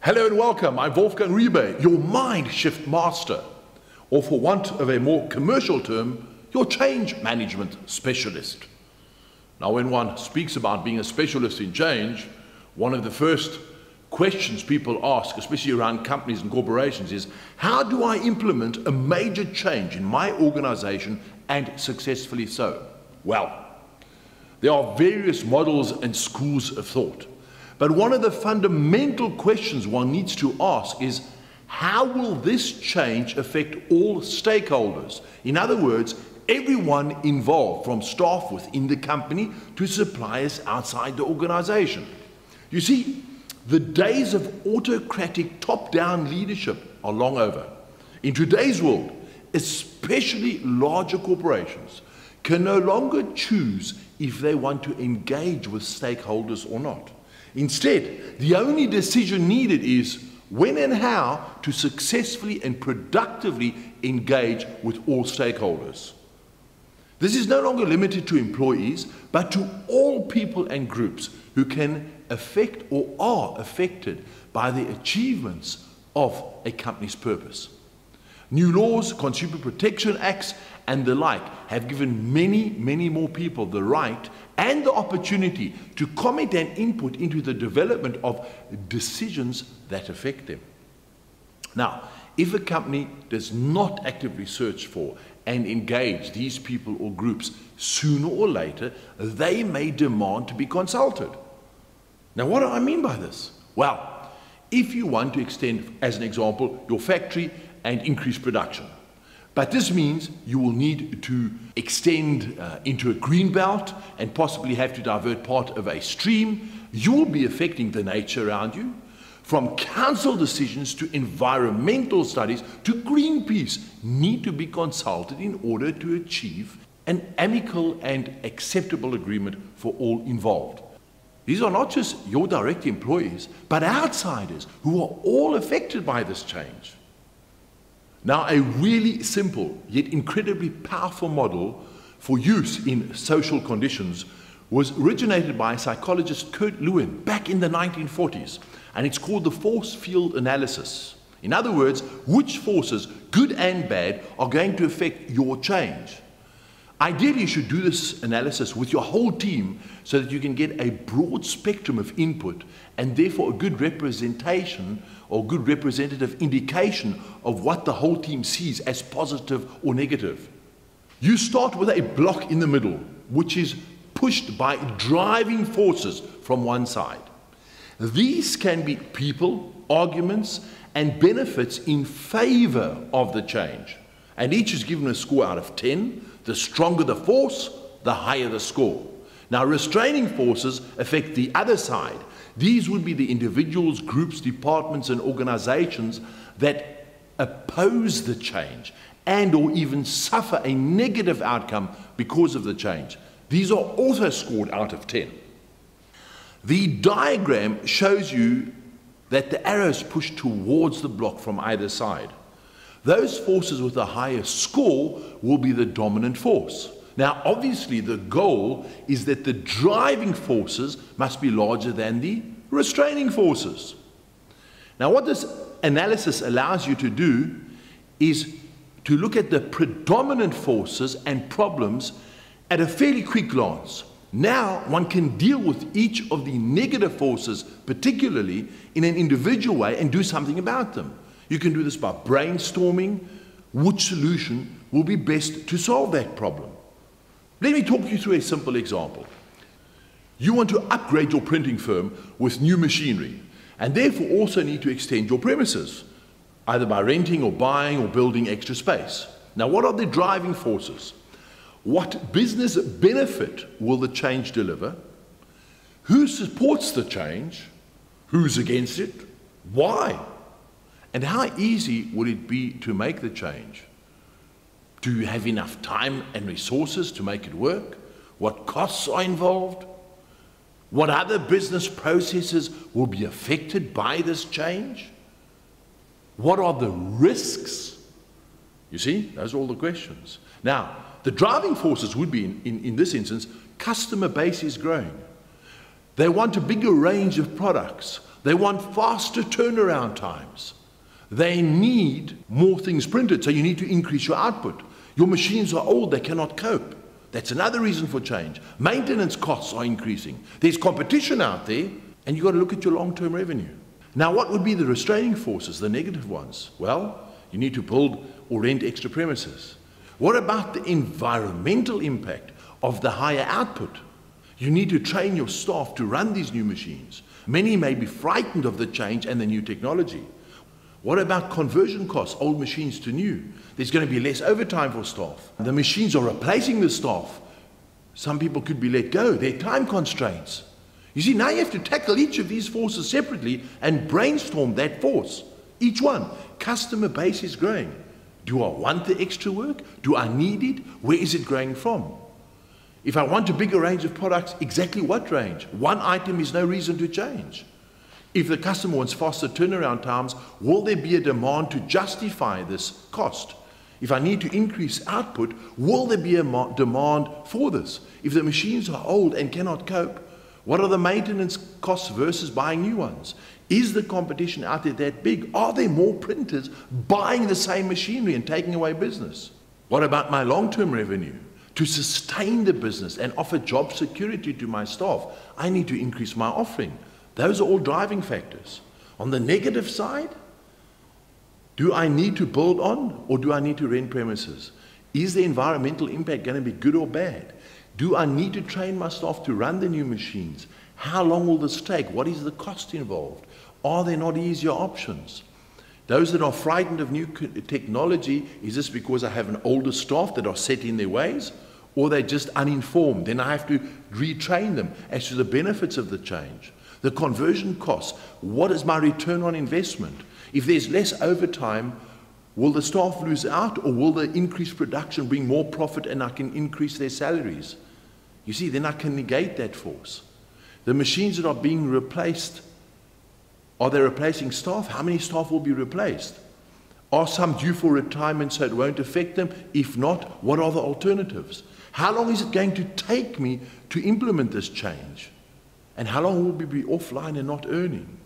Hello and welcome, I'm Wolfgang Riebe, your mind shift master, or for want of a more commercial term, your change management specialist. Now when one speaks about being a specialist in change, one of the first questions people ask, especially around companies and corporations, is how do I implement a major change in my organization and successfully so? Well, there are various models and schools of thought. But one of the fundamental questions one needs to ask is, how will this change affect all stakeholders? In other words, everyone involved, from staff within the company to suppliers outside the organization. You see, the days of autocratic top-down leadership are long over. In today's world, especially larger corporations can no longer choose if they want to engage with stakeholders or not. Instead, the only decision needed is when and how to successfully and productively engage with all stakeholders. This is no longer limited to employees, but to all people and groups who can affect or are affected by the achievements of a company's purpose. New laws, consumer protection acts, and the like have given many more people the right and the opportunity to comment and input into the development of decisions that affect them. Now, if a company does not actively search for and engage these people or groups, sooner or later, they may demand to be consulted. Now, what do I mean by this? Well, if you want to extend, as an example, your factory and increase production, but this means you will need to extend into a green belt and possibly have to divert part of a stream. You will be affecting the nature around you. From council decisions to environmental studies to Greenpeace need to be consulted in order to achieve an amicable and acceptable agreement for all involved. These are not just your direct employees, but outsiders who are all affected by this change. Now, a really simple yet incredibly powerful model for use in social conditions was originated by psychologist Kurt Lewin back in the 1940s, and it's called the force field analysis. In other words, which forces, good and bad, are going to affect your change. Ideally, you should do this analysis with your whole team so that you can get a broad spectrum of input and therefore a good representation or good representative indication of what the whole team sees as positive or negative. You start with a block in the middle, which is pushed by driving forces from one side. These can be people, arguments, and benefits in favor of the change. And each is given a score out of 10. The stronger the force, the higher the score. Now, restraining forces affect the other side. These would be the individuals, groups, departments, and organizations that oppose the change and or even suffer a negative outcome because of the change. These are also scored out of 10. The diagram shows you that the arrows push towards the block from either side. Those forces with a higher score will be the dominant force. Now, obviously, the goal is that the driving forces must be larger than the restraining forces. Now, what this analysis allows you to do is to look at the predominant forces and problems at a fairly quick glance. Now, one can deal with each of the negative forces, particularly in an individual way, and do something about them. You can do this by brainstorming which solution will be best to solve that problem. Let me talk you through a simple example. You want to upgrade your printing firm with new machinery and therefore also need to extend your premises, either by renting or buying or building extra space. Now, what are the driving forces? What business benefit will the change deliver? Who supports the change? Who's against it? Why? And how easy would it be to make the change? Do you have enough time and resources to make it work? What costs are involved? What other business processes will be affected by this change? What are the risks? You see, those are all the questions. Now, the driving forces would be, in this instance, customer base is growing. They want a bigger range of products. They want faster turnaround times. They need more things printed, so you need to increase your output. Your machines are old, they cannot cope. That's another reason for change. Maintenance costs are increasing. There's competition out there, and you've got to look at your long-term revenue. Now, what would be the restraining forces, the negative ones? Well, you need to build or rent extra premises. What about the environmental impact of the higher output? You need to train your staff to run these new machines. Many may be frightened of the change and the new technology. What about conversion costs, old machines to new? There's going to be less overtime for staff. The machines are replacing the staff. Some people could be let go. There are time constraints. You see, now you have to tackle each of these forces separately and brainstorm that force. Each one. Customer base is growing. Do I want the extra work? Do I need it? Where is it growing from? If I want a bigger range of products, exactly what range? One item is no reason to change. If the customer wants faster turnaround times, will there be a demand to justify this cost? If I need to increase output, will there be a demand for this? If the machines are old and cannot cope, what are the maintenance costs versus buying new ones? Is the competition out there that big? Are there more printers buying the same machinery and taking away business? What about my long-term revenue? To sustain the business and offer job security to my staff, I need to increase my offering. Those are all driving factors. On the negative side, do I need to build on or do I need to rent premises? Is the environmental impact going to be good or bad? Do I need to train my staff to run the new machines? How long will this take? What is the cost involved? Are there not easier options? Those that are frightened of new technology, is this because I have an older staff that are set in their ways? Or they're just uninformed? Then I have to retrain them as to the benefits of the change. The conversion costs, what is my return on investment? If there's less overtime, will the staff lose out or will the increased production bring more profit and I can increase their salaries? You see, then I can negate that force. The machines that are being replaced, are they replacing staff? How many staff will be replaced? Are some due for retirement so it won't affect them? If not, what are the alternatives? How long is it going to take me to implement this change? And how long will we be offline and not earning?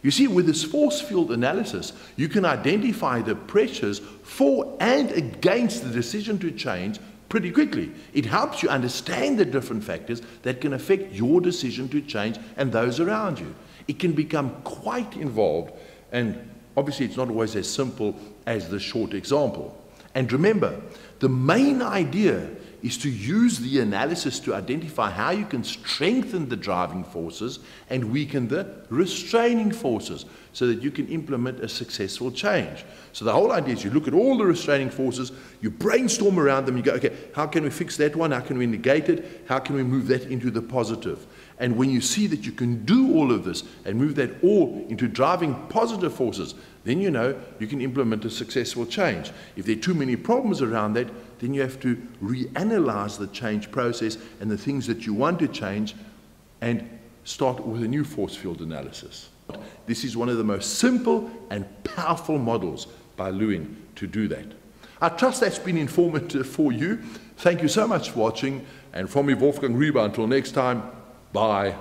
You see, with this force field analysis, you can identify the pressures for and against the decision to change pretty quickly. It helps you understand the different factors that can affect your decision to change and those around you. It can become quite involved, and obviously it's not always as simple as the short example. And remember, the main idea is to use the analysis to identify how you can strengthen the driving forces and weaken the restraining forces so that you can implement a successful change. So the whole idea is you look at all the restraining forces, you brainstorm around them, you go, okay, how can we fix that one? How can we negate it? How can we move that into the positive? And when you see that you can do all of this and move that all into driving positive forces, then you know you can implement a successful change. If there are too many problems around that, then you have to reanalyze the change process and the things that you want to change and start with a new force field analysis. This is one of the most simple and powerful models by Lewin to do that. I trust that's been informative for you. Thank you so much for watching, and from me, Wolfgang Riebe, until next time, bye.